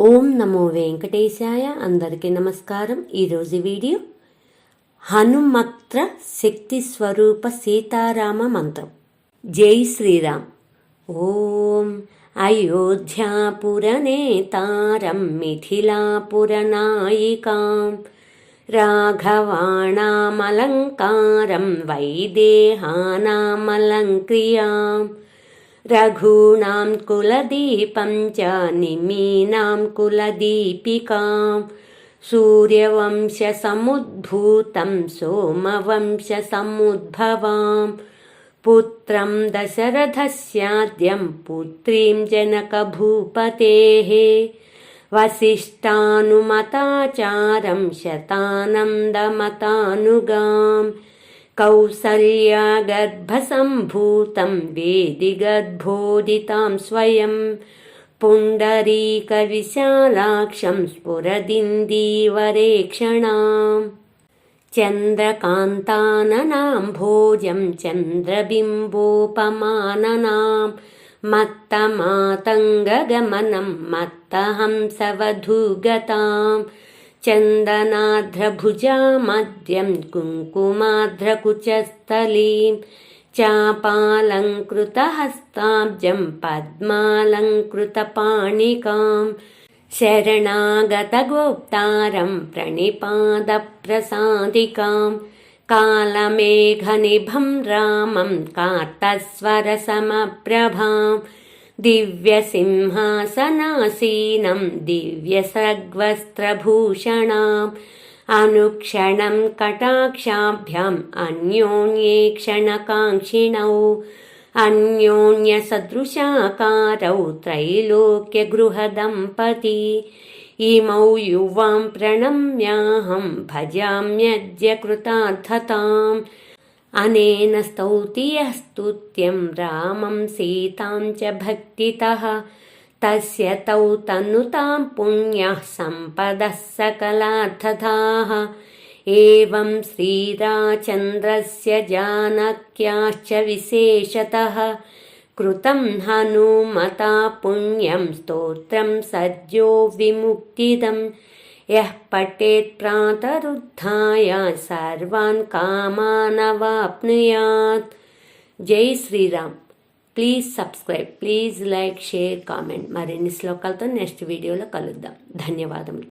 ఓం నమో వెంకటేశాయ. అందరికీ నమస్కారం. ఈరోజు వీడియో హనుమత్ర శక్తి స్వరూప సీతారామ మంత్రం. జై శ్రీరామ్. ఓం అయోధ్యాపురనేతారం మిథిలాపురనాయికాం రాఘవాణామలంకారం వైదేహానామలంక్రియాం రఘూణాం కులదీపం చ నిమీనాం కులదీపికాం సూర్యవంశసముద్భూతం సోమవంశసముద్భవాం పుత్రం దశరథస్యాద్యం పుత్రీం జనకభూపతేః వసిష్ఠానుమతాచారం శతానందమతానుగాం కౌసల్యాగర్భసంభూతం వేదిగద్బోధితాం స్వయం పుండరీకవిశాలాక్షం స్ఫురదిందీవరేక్షణాం చంద్రకాంతాననాంభోజం చంద్రబింబోపమాననాం మత్తమాతంగగమనం మత్తహంసవధూగతాం చందనాద్రభుజామద్యం కుంకుమాద్రకుచస్థలీం చాపాలంకృతహస్తాబ్జం పద్మాలంకృతపాణికాం శరణాగతగోప్తారం ప్రణిపాదప్రసాదికాం కాలమేఘనిభం రామం కార్తస్వరసమప్రభాం దివ్యసింహాసనాసీనం దివ్యసర్వస్త్రభూషణాం అనుక్షణం కటాక్షాభ్యాం అన్యోన్యేక్షణకాంక్షిణౌ అన్యోన్యసదృశాకారౌ త్రైలోక్యగృహదంపతి ఇమౌ యువాం ప్రణమ్యాహం భజామ్యద్య కృతార్థతాం అనేన స్తౌతి యః స్తుత్యం రామం సీతాం చ భక్తితః తస్య తౌ తన్నుతాం పుణ్యః సంపదః సకలార్థదాః ఏవం శ్రీరామచంద్రస్య జానక్యాశ్చ విశేషతః కృతం హనుమతా పుణ్యం స్తోత్రం సద్యో విముక్తిదం యః పఠేత్ ప్రాతరుద్ధాయ సర్వాన్ కామానవాప్నుయాత్. జై Sriram. Please subscribe, please like, share, comment. మరిన్ని శ్లోకాలతో నెక్స్ట్ వీడియోలో కలుద్దాం. ధన్యవాదములు.